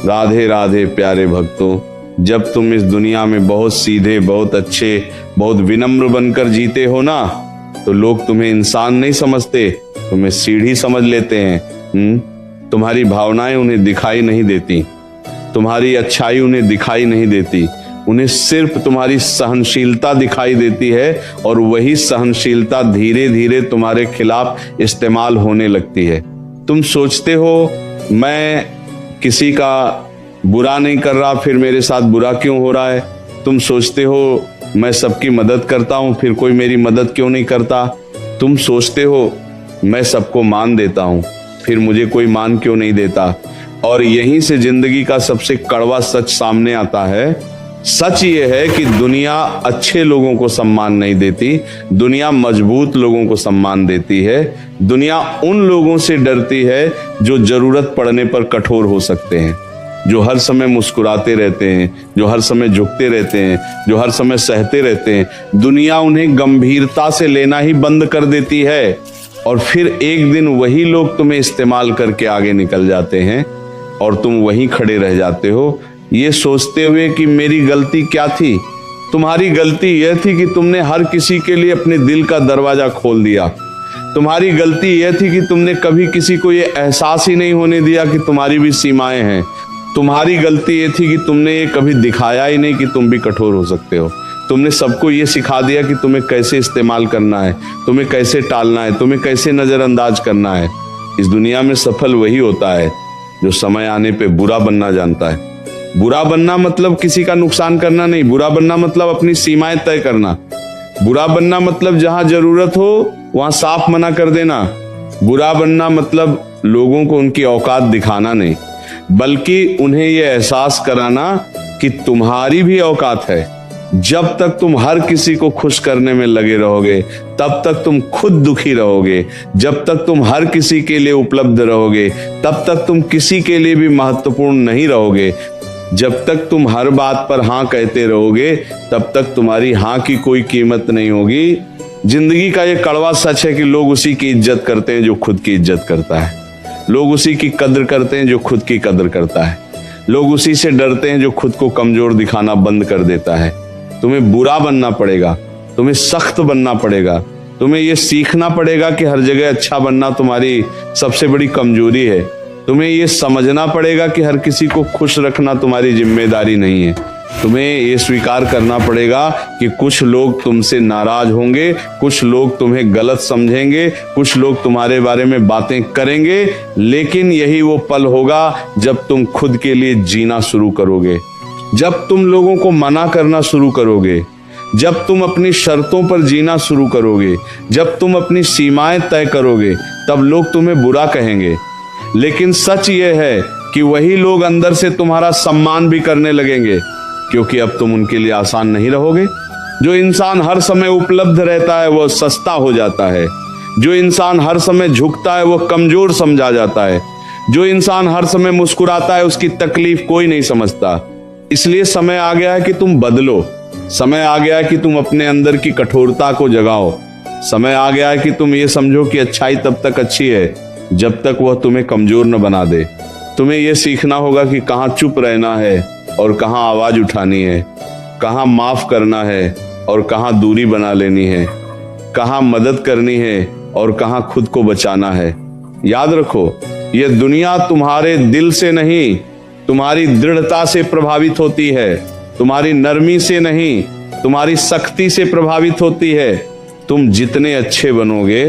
राधे राधे प्यारे भक्तों, जब तुम इस दुनिया में बहुत सीधे, बहुत अच्छे, बहुत विनम्र बनकर जीते हो ना, तो लोग तुम्हें इंसान नहीं समझते, तुम्हें सीढ़ी समझ लेते हैं। तुम्हारी भावनाएं उन्हें दिखाई नहीं देती, तुम्हारी अच्छाई उन्हें दिखाई नहीं देती, उन्हें सिर्फ तुम्हारी सहनशीलता दिखाई देती है, और वही सहनशीलता धीरे धीरे तुम्हारे खिलाफ इस्तेमाल होने लगती है। तुम सोचते हो मैं किसी का बुरा नहीं कर रहा, फिर मेरे साथ बुरा क्यों हो रहा है। तुम सोचते हो मैं सबकी मदद करता हूं, फिर कोई मेरी मदद क्यों नहीं करता। तुम सोचते हो मैं सबको मान देता हूं, फिर मुझे कोई मान क्यों नहीं देता। और यहीं से जिंदगी का सबसे कड़वा सच सामने आता है। सच ये है कि दुनिया अच्छे लोगों को सम्मान नहीं देती, दुनिया मजबूत लोगों को सम्मान देती है। दुनिया उन लोगों से डरती है जो जरूरत पड़ने पर कठोर हो सकते हैं, जो हर समय मुस्कुराते रहते हैं, जो हर समय झुकते रहते हैं, जो हर समय सहते रहते हैं। दुनिया उन्हें गंभीरता से लेना ही बंद कर देती है, और फिर एक दिन वही लोग तुम्हें इस्तेमाल करके आगे निकल जाते हैं, और तुम वहीं खड़े रह जाते हो, ये सोचते हुए कि मेरी गलती क्या थी। तुम्हारी गलती यह थी कि तुमने हर किसी के लिए अपने दिल का दरवाजा खोल दिया। तुम्हारी गलती यह थी कि तुमने कभी किसी को ये एहसास ही नहीं होने दिया कि तुम्हारी भी सीमाएं हैं। तुम्हारी गलती ये थी कि तुमने ये कभी दिखाया ही नहीं कि तुम भी कठोर हो सकते हो। तुमने सबको ये सिखा दिया कि तुम्हें कैसे इस्तेमाल करना है, तुम्हें कैसे टालना है, तुम्हें कैसे नजरअंदाज करना है। इस दुनिया में सफल वही होता है जो समय आने पे बुरा बनना जानता है। बुरा बनना मतलब किसी का नुकसान करना नहीं, बुरा बनना मतलब अपनी सीमाएं तय करना। बुरा बनना मतलब जहां जरूरत हो वहां साफ मना कर देना। बुरा बनना मतलब लोगों को उनकी औकात दिखाना नहीं, बल्कि उन्हें यह एहसास कराना कि तुम्हारी भी औकात है। जब तक तुम हर किसी को खुश करने में लगे रहोगे, तब तक तुम खुद दुखी रहोगे। जब तक तुम हर किसी के लिए उपलब्ध रहोगे, तब तक तुम किसी के लिए भी महत्वपूर्ण नहीं रहोगे। जब तक तुम हर बात पर हाँ कहते रहोगे, तब तक तुम्हारी हाँ की कोई कीमत नहीं होगी। जिंदगी का ये कड़वा सच है कि लोग उसी की इज्जत करते हैं जो खुद की इज्जत करता है। लोग उसी की कद्र करते हैं जो खुद की कद्र करता है। लोग उसी से डरते हैं जो खुद को कमजोर दिखाना बंद कर देता है। तुम्हें बुरा बनना पड़ेगा, तुम्हें सख्त बनना पड़ेगा, तुम्हें यह सीखना पड़ेगा कि हर जगह अच्छा बनना तुम्हारी सबसे बड़ी कमजोरी है। तुम्हें यह समझना पड़ेगा कि हर किसी को खुश रखना तुम्हारी जिम्मेदारी नहीं है। तुम्हें यह स्वीकार करना पड़ेगा कि कुछ लोग तुमसे नाराज होंगे, कुछ लोग तुम्हें गलत समझेंगे, कुछ लोग तुम्हारे बारे में बातें करेंगे, लेकिन यही वो पल होगा जब तुम खुद के लिए जीना शुरू करोगे। जब तुम लोगों को मना करना शुरू करोगे, जब तुम अपनी शर्तों पर जीना शुरू करोगे, जब तुम अपनी सीमाएं तय करोगे, तब लोग तुम्हें बुरा कहेंगे। लेकिन सच यह है कि वही लोग अंदर से तुम्हारा सम्मान भी करने लगेंगे, क्योंकि अब तुम उनके लिए आसान नहीं रहोगे। जो इंसान हर समय उपलब्ध रहता है वो सस्ता हो जाता है। जो इंसान हर समय झुकता है वो कमजोर समझा जाता है। जो इंसान हर समय मुस्कुराता है उसकी तकलीफ कोई नहीं समझता। इसलिए समय आ गया है कि तुम बदलो। समय आ गया है कि तुम अपने अंदर की कठोरता को जगाओ। समय आ गया है कि तुम ये समझो कि अच्छाई तब तक अच्छी है जब तक वह तुम्हें कमजोर न बना दे। तुम्हें यह सीखना होगा कि कहाँ चुप रहना है और कहाँ आवाज उठानी है, कहाँ माफ करना है और कहाँ दूरी बना लेनी है, कहाँ मदद करनी है और कहाँ खुद को बचाना है। याद रखो, यह दुनिया तुम्हारे दिल से नहीं, तुम्हारी दृढ़ता से प्रभावित होती है। तुम्हारी नरमी से नहीं, तुम्हारी सख्ती से प्रभावित होती है। तुम जितने अच्छे बनोगे,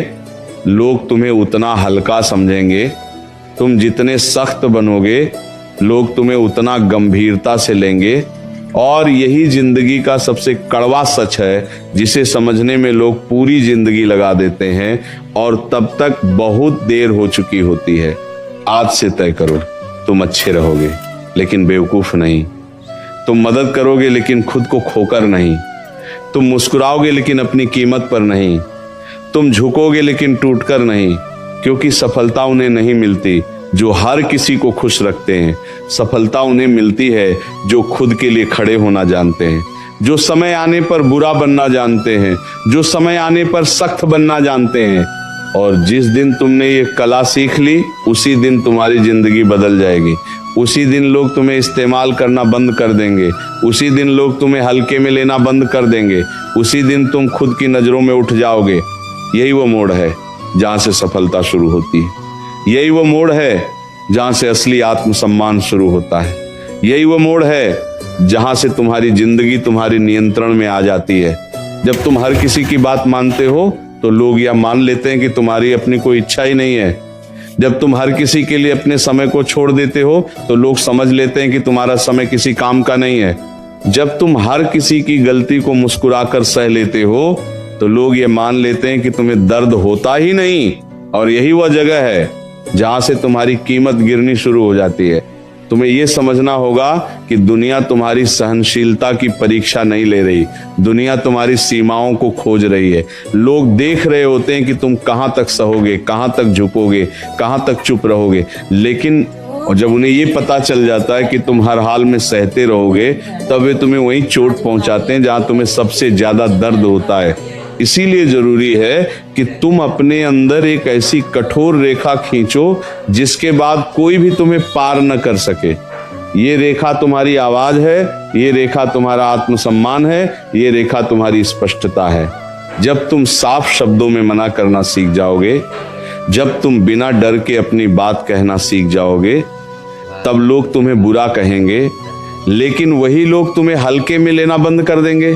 लोग तुम्हें उतना हल्का समझेंगे। तुम जितने सख्त बनोगे, लोग तुम्हें उतना गंभीरता से लेंगे। और यही जिंदगी का सबसे कड़वा सच है, जिसे समझने में लोग पूरी जिंदगी लगा देते हैं और तब तक बहुत देर हो चुकी होती है। आज से तय करो, तुम अच्छे रहोगे लेकिन बेवकूफ नहीं। तुम मदद करोगे लेकिन खुद को खोकर नहीं। तुम मुस्कुराओगे लेकिन अपनी कीमत पर नहीं। तुम झुकोगे लेकिन टूटकर नहीं, क्योंकि सफलता उन्हें नहीं मिलती जो हर किसी को खुश रखते हैं। सफलता उन्हें मिलती है जो खुद के लिए खड़े होना जानते हैं, जो समय आने पर बुरा बनना जानते हैं, जो समय आने पर सख्त बनना जानते हैं। और जिस दिन तुमने ये कला सीख ली, उसी दिन तुम्हारी जिंदगी बदल जाएगी। उसी दिन लोग तुम्हें इस्तेमाल करना बंद कर देंगे, उसी दिन लोग तुम्हें हल्के में लेना बंद कर देंगे, उसी दिन तुम खुद की नजरों में उठ जाओगे। यही वो मोड़ है जहां से सफलता शुरू होती है। यही वो मोड़ है जहां से असली आत्मसम्मान शुरू होता है। यही वो मोड़ है जहां से तुम्हारी जिंदगी तुम्हारे नियंत्रण में आ जाती है। जब तुम हर किसी की बात मानते हो तो लोग यह मान लेते हैं कि तुम्हारी अपनी कोई इच्छा ही नहीं है। जब तुम हर किसी के लिए अपने समय को छोड़ देते हो तो लोग समझ लेते हैं कि तुम्हारा समय किसी काम का नहीं है। जब तुम हर किसी की गलती को मुस्कुराकर सह लेते हो तो लोग ये मान लेते हैं कि तुम्हें दर्द होता ही नहीं। और यही वह जगह है जहां से तुम्हारी कीमत गिरनी शुरू हो जाती है। तुम्हें यह समझना होगा कि दुनिया तुम्हारी सहनशीलता की परीक्षा नहीं ले रही, दुनिया तुम्हारी सीमाओं को खोज रही है। लोग देख रहे होते हैं कि तुम कहां तक सहोगे, कहां तक झुकोगे, कहां तक चुप रहोगे। लेकिन और जब उन्हें ये पता चल जाता है कि तुम हर हाल में सहते रहोगे, तब वे तुम्हें वहीं चोट पहुंचाते हैं जहां तुम्हें सबसे ज्यादा दर्द होता है। इसीलिए जरूरी है कि तुम अपने अंदर एक ऐसी कठोर रेखा खींचो जिसके बाद कोई भी तुम्हें पार न कर सके। ये रेखा तुम्हारी आवाज है, ये रेखा तुम्हारा आत्मसम्मान है, ये रेखा तुम्हारी स्पष्टता है। जब तुम साफ शब्दों में मना करना सीख जाओगे, जब तुम बिना डर के अपनी बात कहना सीख जाओगे, तब लोग तुम्हें बुरा कहेंगे, लेकिन वही लोग तुम्हें हल्के में लेना बंद कर देंगे।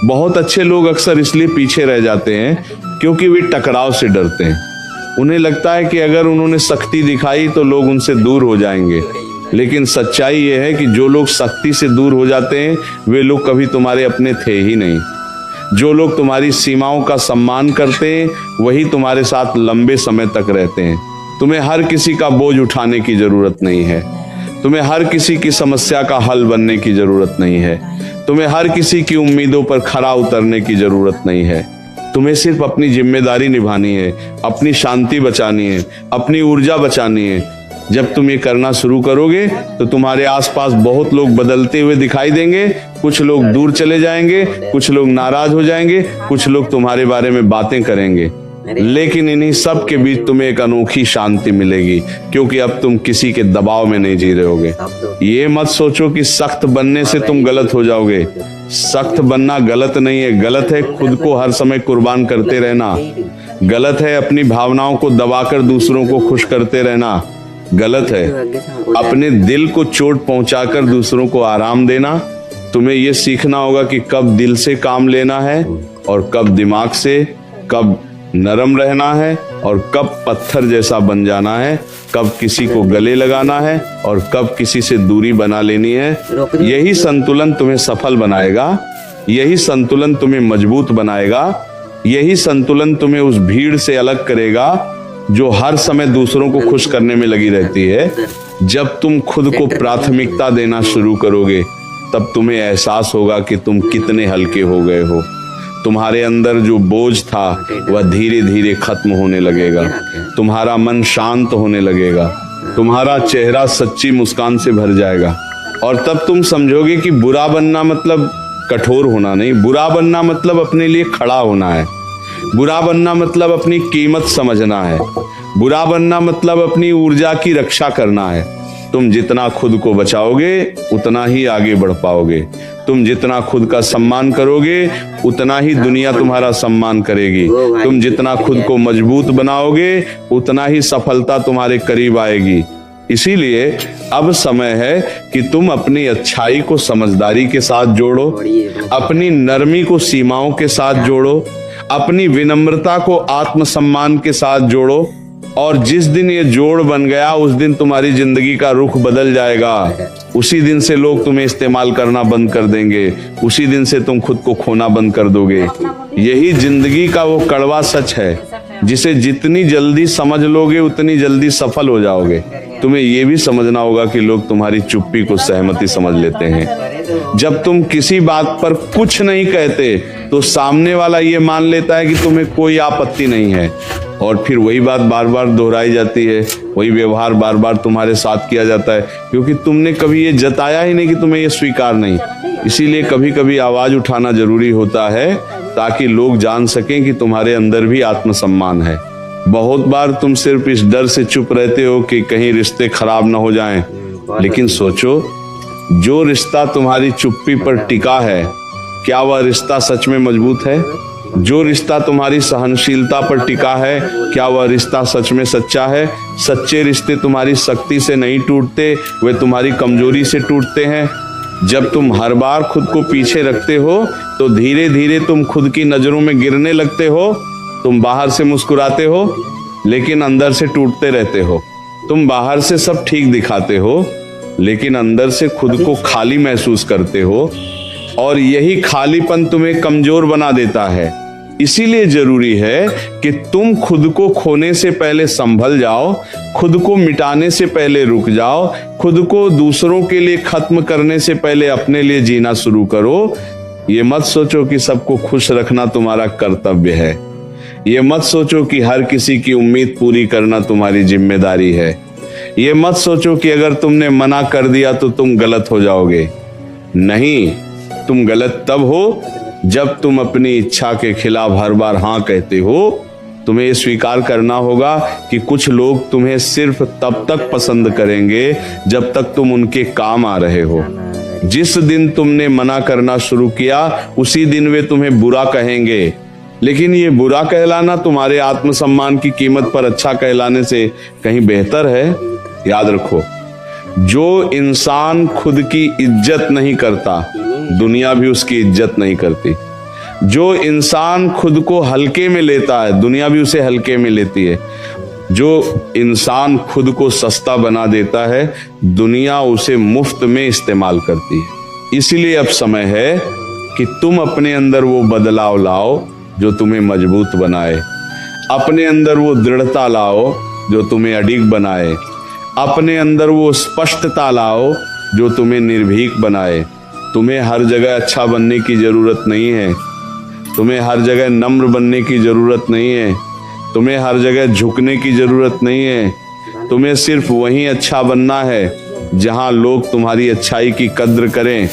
बहुत अच्छे लोग अक्सर इसलिए पीछे रह जाते हैं क्योंकि वे टकराव से डरते हैं। उन्हें लगता है कि अगर उन्होंने सख्ती दिखाई तो लोग उनसे दूर हो जाएंगे। लेकिन सच्चाई यह है कि जो लोग सख्ती से दूर हो जाते हैं वे लोग कभी तुम्हारे अपने थे ही नहीं। जो लोग तुम्हारी सीमाओं का सम्मान करते हैं वही तुम्हारे साथ लंबे समय तक रहते हैं। तुम्हें हर किसी का बोझ उठाने की जरूरत नहीं है। तुम्हें हर किसी की समस्या का हल बनने की जरूरत नहीं है। तुम्हें हर किसी की उम्मीदों पर खरा उतरने की जरूरत नहीं है। तुम्हें सिर्फ अपनी जिम्मेदारी निभानी है, अपनी शांति बचानी है, अपनी ऊर्जा बचानी है। जब तुम ये करना शुरू करोगे तो तुम्हारे आसपास बहुत लोग बदलते हुए दिखाई देंगे। कुछ लोग दूर चले जाएंगे, कुछ लोग नाराज हो जाएंगे, कुछ लोग तुम्हारे बारे में बातें करेंगे, लेकिन इन्हीं सब के बीच तुम्हें एक अनोखी शांति मिलेगी क्योंकि अब तुम किसी के दबाव में नहीं जी रहे होगे। ये मत सोचो कि सख्त बनने से तुम गलत हो जाओगे। सख्त बनना गलत नहीं है, गलत है खुद को हर समय कुर्बान करते रहना। गलत है अपनी भावनाओं को दबाकर दूसरों को खुश करते रहना। गलत है अपने दिल को चोट पहुंचाकर दूसरों को आराम देना। तुम्हें यह सीखना होगा कि कब दिल से काम लेना है और कब दिमाग से, कब नरम रहना है और कब पत्थर जैसा बन जाना है, कब किसी को गले लगाना है और कब किसी से दूरी बना लेनी है। यही संतुलन तुम्हें सफल बनाएगा, यही संतुलन तुम्हें मजबूत बनाएगा, यही संतुलन तुम्हें उस भीड़ से अलग करेगा जो हर समय दूसरों को खुश करने में लगी रहती है। जब तुम खुद को प्राथमिकता देना शुरू करोगे तब तुम्हें एहसास होगा कि तुम कितने हल्के हो गए हो। तुम्हारे अंदर जो बोझ था वह धीरे धीरे खत्म होने लगेगा। तुम्हारा मन शांत होने लगेगा, तुम्हारा चेहरा सच्ची मुस्कान से भर जाएगा। और तब तुम समझोगे कि बुरा बनना मतलब कठोर होना नहीं, बुरा बनना मतलब अपने लिए खड़ा होना है। बुरा बनना मतलब अपनी कीमत समझना है। बुरा बनना मतलब अपनी ऊर्जा की रक्षा करना है। तुम जितना खुद को बचाओगे उतना ही आगे बढ़ पाओगे। तुम जितना खुद का सम्मान करोगे उतना ही दुनिया तुम्हारा सम्मान करेगी। तुम जितना खुद को मजबूत बनाओगे उतना ही सफलता तुम्हारे करीब आएगी। इसीलिए अब समय है कि तुम अपनी अच्छाई को समझदारी के साथ जोड़ो, अपनी नरमी को सीमाओं के साथ जोड़ो, अपनी विनम्रता को आत्मसम्मान के साथ जोड़ो। और जिस दिन ये जोड़ बन गया उस दिन तुम्हारी जिंदगी का रुख बदल जाएगा। उसी दिन से लोग तुम्हें इस्तेमाल करना बंद कर देंगे, उसी दिन से तुम खुद को खोना बंद कर दोगे। यही जिंदगी का वो कड़वा सच है जिसे जितनी जल्दी समझ लोगे उतनी जल्दी सफल हो जाओगे। तुम्हें ये भी समझना होगा कि लोग तुम्हारी चुप्पी को सहमति समझ लेते हैं। जब तुम किसी बात पर कुछ नहीं कहते तो सामने वाला ये मान लेता है कि तुम्हें कोई आपत्ति नहीं है, और फिर वही बात बार बार दोहराई जाती है, वही व्यवहार बार बार तुम्हारे साथ किया जाता है, क्योंकि तुमने कभी ये जताया ही नहीं कि तुम्हें ये स्वीकार नहीं। इसीलिए कभी कभी आवाज उठाना जरूरी होता है ताकि लोग जान सकें कि तुम्हारे अंदर भी आत्मसम्मान है। बहुत बार तुम सिर्फ इस डर से चुप रहते हो कि कहीं रिश्ते खराब ना हो जाएं, लेकिन सोचो, जो रिश्ता तुम्हारी चुप्पी पर टिका है, क्या वह रिश्ता सच में मजबूत है? जो रिश्ता तुम्हारी सहनशीलता पर टिका है, क्या वह रिश्ता सच में सच्चा है? सच्चे रिश्ते तुम्हारी शक्ति से नहीं टूटते, वे तुम्हारी कमजोरी से टूटते हैं। जब तुम हर बार खुद को पीछे रखते हो तो धीरे धीरे तुम खुद की नजरों में गिरने लगते हो। तुम बाहर से मुस्कुराते हो लेकिन अंदर से टूटते रहते हो। तुम बाहर से सब ठीक दिखाते हो लेकिन अंदर से खुद को खाली महसूस करते हो, और यही खालीपन तुम्हें कमजोर बना देता है। इसीलिए जरूरी है कि तुम खुद को खोने से पहले संभल जाओ, खुद को मिटाने से पहले रुक जाओ, खुद को दूसरों के लिए खत्म करने से पहले अपने लिए जीना शुरू करो। ये मत सोचो कि सबको खुश रखना तुम्हारा कर्तव्य है। ये मत सोचो कि हर किसी की उम्मीद पूरी करना तुम्हारी जिम्मेदारी है। ये मत सोचो कि अगर तुमने मना कर दिया तो तुम गलत हो जाओगे। नहीं, तुम गलत तब हो जब तुम अपनी इच्छा के खिलाफ हर बार हाँ कहते हो। तुम्हें ये स्वीकार करना होगा कि कुछ लोग तुम्हें सिर्फ तब तक पसंद करेंगे जब तक तुम उनके काम आ रहे हो। जिस दिन तुमने मना करना शुरू किया उसी दिन वे तुम्हें बुरा कहेंगे, लेकिन ये बुरा कहलाना तुम्हारे आत्मसम्मान की कीमत पर अच्छा कहलाने से कहीं बेहतर है। याद रखो, जो इंसान खुद की इज्जत नहीं करता, दुनिया भी उसकी इज्जत नहीं करती। जो इंसान खुद को हल्के में लेता है, दुनिया भी उसे हल्के में लेती है। जो इंसान खुद को सस्ता बना देता है, दुनिया उसे मुफ्त में इस्तेमाल करती है। इसीलिए अब समय है कि तुम अपने अंदर वो बदलाव लाओ जो तुम्हें मजबूत बनाए। अपने अंदर वो दृढ़ता लाओ जो तुम्हें अडिग बनाए। अपने अंदर वो स्पष्टता लाओ जो तुम्हें निर्भीक बनाए। तुम्हें हर जगह अच्छा बनने की जरूरत नहीं है। तुम्हें हर जगह नम्र बनने की जरूरत नहीं है। तुम्हें हर जगह झुकने की जरूरत नहीं है। तुम्हें सिर्फ वहीं अच्छा बनना है जहां लोग तुम्हारी अच्छाई की कद्र करें।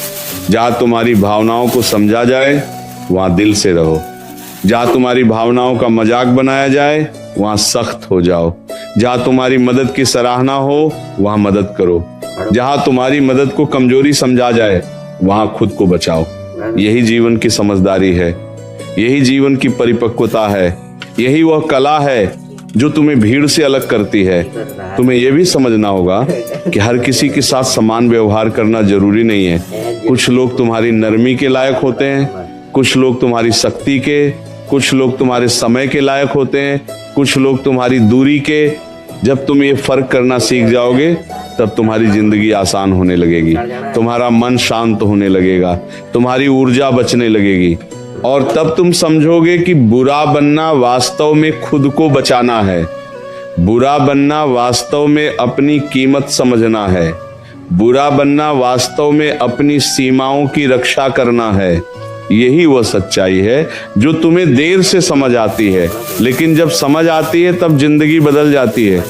जहां तुम्हारी भावनाओं को समझा जाए वहां दिल से रहो। जहां तुम्हारी भावनाओं का मजाक बनाया जाए वहां सख्त हो जाओ। जहां तुम्हारी मदद की सराहना हो वहां मदद करो। जहां तुम्हारी मदद को कमजोरी समझा जाए वहां खुद को बचाओ। यही जीवन की समझदारी है, यही जीवन की परिपक्वता है, यही वह कला है जो तुम्हें भीड़ से अलग करती है। तुम्हें यह भी समझना होगा कि हर किसी के साथ समान व्यवहार करना जरूरी नहीं है। कुछ लोग तुम्हारी नरमी के लायक होते हैं, कुछ लोग तुम्हारी शक्ति के, कुछ लोग तुम्हारे समय के लायक होते हैं, कुछ लोग तुम्हारी दूरी के। जब तुम ये फर्क करना सीख जाओगे तब तुम्हारी जिंदगी आसान होने लगेगी, तुम्हारा मन शांत होने लगेगा, तुम्हारी ऊर्जा बचने लगेगी, और तब तुम समझोगे कि बुरा बनना वास्तव में खुद को बचाना है। बुरा बनना वास्तव में अपनी कीमत समझना है। बुरा बनना वास्तव में अपनी सीमाओं की रक्षा करना है। यही वह सच्चाई है जो तुम्हें देर से समझ आती है, लेकिन जब समझ आती है तब जिंदगी बदल जाती है।